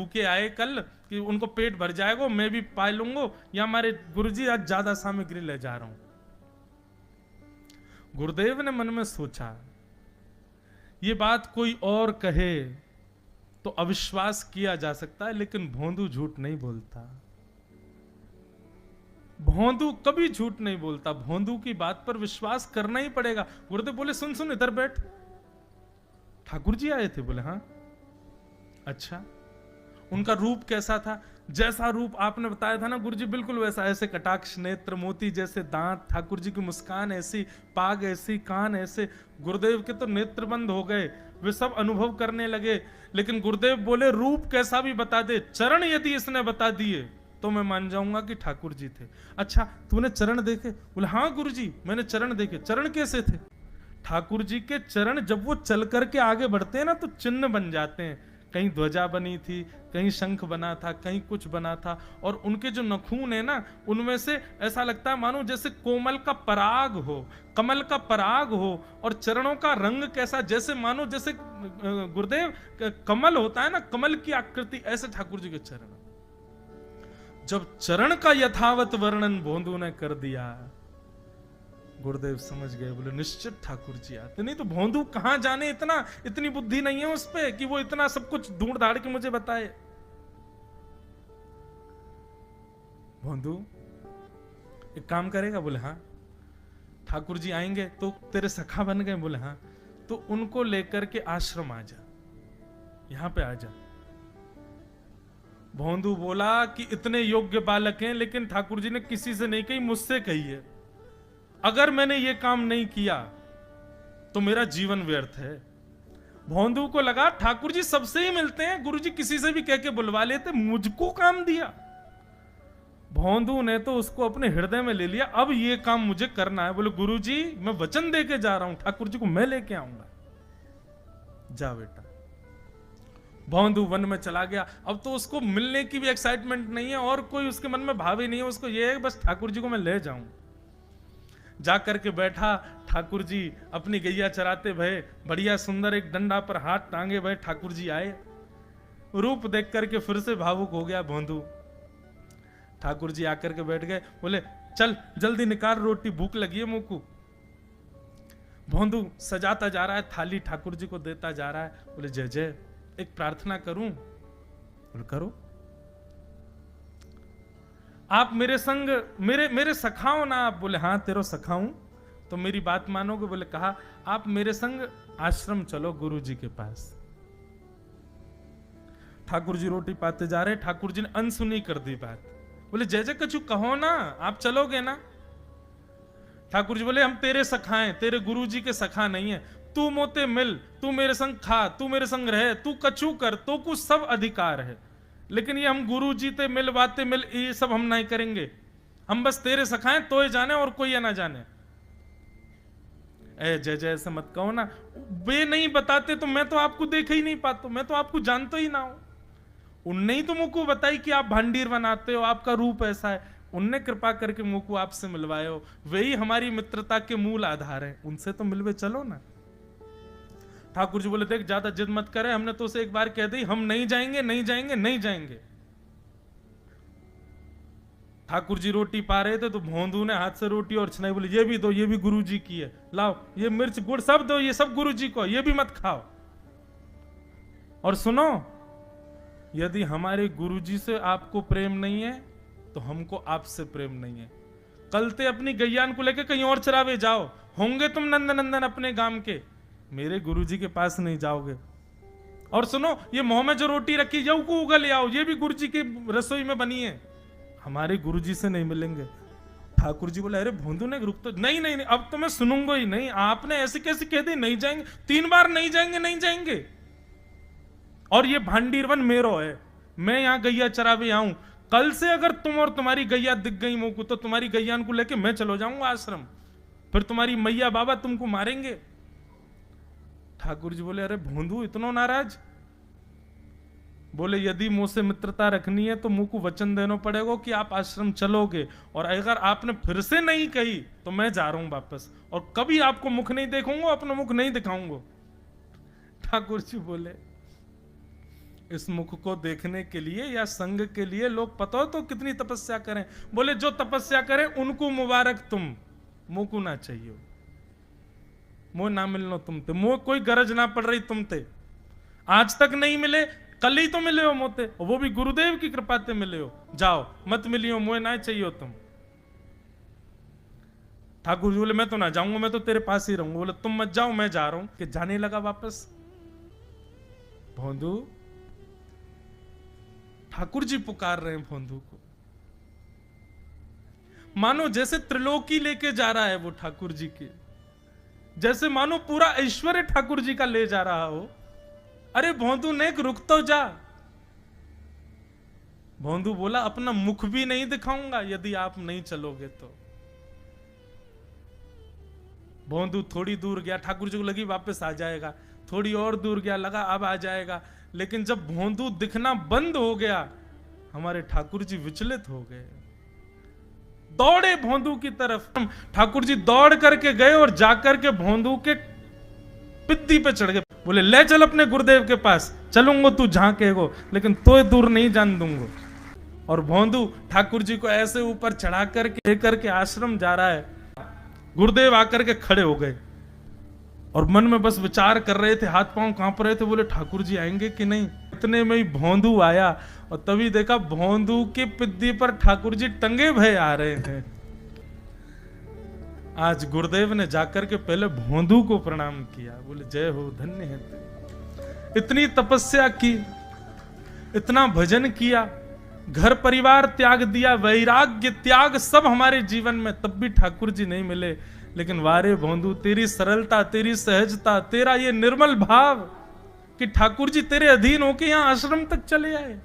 भूखे आए कल कि उनको पेट भर जाएगा, मैं भी पा लूंगा, या हमारे गुरुजी आज ज्यादा सामग्री ले जा रहा हूं। गुरुदेव ने मन में सोचा, ये बात कोई और कहे तो अविश्वास किया जा सकता है, लेकिन भोंदू झूठ नहीं बोलता। भोंदू कभी झूठ नहीं बोलता, भोंदू की बात पर विश्वास करना ही पड़ेगा। गुरुदेव बोले, सुन सुन इधर बैठ। ठाकुर जी आए थे? बोले हाँ। अच्छा, उनका रूप कैसा था? जैसा रूप आपने बताया था ना गुरुजी, बिल्कुल वैसा। ऐसे कटाक्ष नेत्र, मोती जैसे दांत, ठाकुर जी की मुस्कान ऐसी, पाग ऐसी, कान ऐसे। गुरुदेव के तो नेत्र बंद हो गए, वे सब अनुभव करने लगे। लेकिन गुरुदेव बोले, रूप कैसा भी बता दे, चरण यदि इसने बता दिए तो मैं मान जाऊंगा कि ठाकुर जी थे। अच्छा, तूने चरण देखे? बोले हाँ गुरुजी, मैंने चरण देखे। चरण कैसे थे? ठाकुर जी के चरण जब वो चल करके आगे बढ़ते हैं ना, तो चिन्ह बन जाते हैं। कहीं ध्वजा बनी थी, कहीं शंख बना था, कहीं कुछ बना था। और उनके जो नखून है ना, उनमें से ऐसा लगता है मानो जैसे कोमल का पराग हो, कमल का पराग हो। और चरणों का रंग कैसा, जैसे मानो जैसे गुरुदेव कमल होता है ना, कमल की आकृति, ऐसे ठाकुर जी के चरण। जब चरण का यथावत वर्णन भोंदू ने कर दिया, गुरुदेव समझ गए। बोले निश्चित ठाकुर जी आते। नहीं तो भोंदू कहां जाने, इतनी बुद्धि नहीं है उस पे कि वो इतना सब कुछ ढूंढ धाड़ के मुझे बताए। भोंदू एक काम करेगा? बोले हाँ। ठाकुर जी आएंगे तो तेरे सखा बन गए? बोले हाँ। तो उनको लेकर के आश्रम आ जा, यहां पे आ जा। भोंदू बोला कि इतने योग्य बालक हैं, लेकिन ठाकुर जी ने किसी से नहीं कही, मुझसे कही है। अगर मैंने ये काम नहीं किया तो मेरा जीवन व्यर्थ है। भोंदू को लगा ठाकुर जी सबसे ही मिलते हैं, गुरु जी किसी से भी कह के बुलवा लेते, मुझको काम दिया। भोंदू ने तो उसको अपने हृदय में ले लिया, अब ये काम मुझे करना है। बोले गुरु जी मैं वचन दे के जा रहा हूं, ठाकुर जी को मैं लेके आऊंगा। जा बेटा। भोंदू वन में चला गया। अब तो उसको मिलने की भी एक्साइटमेंट नहीं है, और कोई उसके मन में भाव ही नहीं है। उसको ये है बस ठाकुर जी को मैं ले जाऊं। जाकर के बैठा, ठाकुर जी अपनी गैया चराते भये, बढ़िया सुंदर एक डंडा पर हाथ टांगे भये ठाकुर जी आए। रूप देख करके फिर से भावुक हो गया भोंदू। ठाकुर जी आकर के बैठ गए। बोले चल जल्दी निकाल रोटी, भूख लगी है मुंह को। भोंदू सजाता जा रहा है, थाली ठाकुर जी को देता जा रहा है। बोले जय जय, एक प्रार्थना करूं? बोले करो। आप मेरे संग मेरे सखाओ ना आप? बोले हाँ तेरो सखाऊं, तो मेरी बात मानोगे? बोले कहा, आप मेरे संग आश्रम चलो गुरु जी के पास। ठाकुर जी रोटी पाते जा रहे, ठाकुर जी ने अनसुनी कर दी बात। बोले जय जय कछु कहो ना, आप चलोगे ना? ठाकुर जी बोले हम तेरे सखा हैं, तेरे गुरु जी के सखा नहीं है। तू मोते मिल, तू मेरे संग खा, तू मेरे संग रहे, तू कछु कर, तो कुछ सब अधिकार है, लेकिन ये हम गुरु जी ते मिल बातें मिल ये सब हम नहीं करेंगे। हम बस तेरे सखाएं तो ये जाने और कोई ये ना जाने। ए जय जय ऐसे मत कहो ना, वे नहीं बताते तो मैं तो आपको देख ही नहीं पाता, मैं तो आपको जानता ही ना हूं। उनने ही तो मुझको बताई कि आप भांडीर बनाते हो, आपका रूप ऐसा है। उनने कृपा करके मुझको आपसे मिलवाए हो, वही हमारी मित्रता के मूल आधार है, उनसे तो मिलवे चलो ना। ठाकुर जी बोले देख ज्यादा जिद मत करे, हमने तो उसे एक बार कह दी हम नहीं जाएंगे नहीं जाएंगे नहीं जाएंगे। ठाकुर जी रोटी पा रहे थे तो भोंदू ने हाथ से रोटी और छनाई, बोले ये भी दो, ये भी गुरु जी की है, लाओ ये मिर्च गुड़ सब दो, ये सब गुरु जी को, ये भी मत खाओ। और सुनो, यदि हमारे गुरु जी से आपको प्रेम नहीं है तो हमको आपसे प्रेम नहीं है। कलते अपनी गैयान को लेकर कहीं और चरावे जाओ, होंगे तुम नंदन नंदन अपने गांव के, मेरे गुरुजी के पास नहीं जाओगे। और सुनो, ये मुंह में जो रोटी रखी जाओ को उगल ले आओ, ये भी गुरुजी की रसोई में बनी है, हमारे गुरुजी से नहीं मिलेंगे। ठाकुर जी बोले अरे भोंदू ने रुक तो नहीं, नहीं नहीं अब तो मैं सुनूंगा ही नहीं, आपने ऐसे कैसे कह दी नहीं जाएंगे, 3 बार नहीं जाएंगे नहीं जाएंगे। और ये भांडीरवन मेरो है, मैं यहां गैया चरावे आऊं, कल से अगर तुम और तुम्हारी गैया दिख गई मुंह को तो तुम्हारी गैयान को लेके मैं चलो जाऊंगा आश्रम, फिर तुम्हारी मैया बाबा तुमको मारेंगे। ठाकुर जी बोले अरे भोंदू इतना नाराज? बोले यदि मुझसे मित्रता रखनी है तो मुंह को वचन देना पड़ेगा कि आप आश्रम चलोगे, और अगर आपने फिर से नहीं कही तो मैं जा रहा हूं वापस, और कभी आपको मुख नहीं देखूंगा, अपना मुख नहीं दिखाऊंगा। ठाकुर जी बोले इस मुख को देखने के लिए या संग के लिए लोग पता हो तो कितनी तपस्या करें। बोले जो तपस्या करें उनको मुबारक, तुम मुंह को ना चाहिए, मुंह ना मिलनो तुमते, मुंह कोई गरज ना पड़ रही तुमते, आज तक नहीं मिले, कल ही तो मिले हो मोते, वो भी गुरुदेव की कृपा से मिले हो, जाओ मत मिलियो, मुझे ना चाहिए तुम। ठाकुर जी बोले मैं तो ना जाऊंगा, मैं तो तेरे पास ही रहूंगा। बोले तुम मत जाओ, मैं जा रहा हूं। कि जाने लगा वापस। भोंदू, ठाकुर जी पुकार रहे हैं भोंदू को, मानो जैसे त्रिलोकी लेके जा रहा है वो ठाकुर जी के, जैसे मानो पूरा ऐश्वर्य ठाकुर जी का ले जा रहा हो। अरे भोंदू ने रुक तो जा। भोंदू बोला अपना मुख भी नहीं दिखाऊंगा यदि आप नहीं चलोगे तो। भोंदू थोड़ी दूर गया, ठाकुर जी को लगी वापस आ जाएगा, थोड़ी और दूर गया, लगा अब आ जाएगा, लेकिन जब भोंदू दिखना बंद हो गया हमारे ठाकुर जी विचलित हो गए, दौड़े भोंदू की तरफ। ठाकुर जी दौड़ करके गए और जाकर के भोंदू के पित्ती पे चढ़ गए। बोले ले चल अपने गुरुदेव के पास, चलूंगा तू जहां कहेगो, लेकिन तो दूर नहीं जान दूंगा। और भोंदू ठाकुर जी को ऐसे ऊपर चढ़ा करके लेकर के आश्रम जा रहा है। गुरुदेव आकर के खड़े हो गए और मन में बस विचार कर रहे थे, हाथ पांव कांप रहे थे। बोले ठाकुर जी आएंगे कि नहीं। इतने में ही भोंदू आया और तभी देखा भोंदू के पिद्दी पर ठाकुर जी टंगे भय आ रहे हैं। आज गुरुदेव ने जाकर के पहले भोंदू को प्रणाम किया, बोले जय हो, धन्य है। इतनी तपस्या की, इतना भजन किया, घर परिवार त्याग दिया, वैराग्य त्याग सब हमारे जीवन में, तब भी ठाकुर जी नहीं मिले। लेकिन वारे भोंदू, तेरी सरलता, तेरी सहजता, तेरा ये निर्मल भाव कि ठाकुर जी तेरे अधीन होके यहां आश्रम तक चले आए।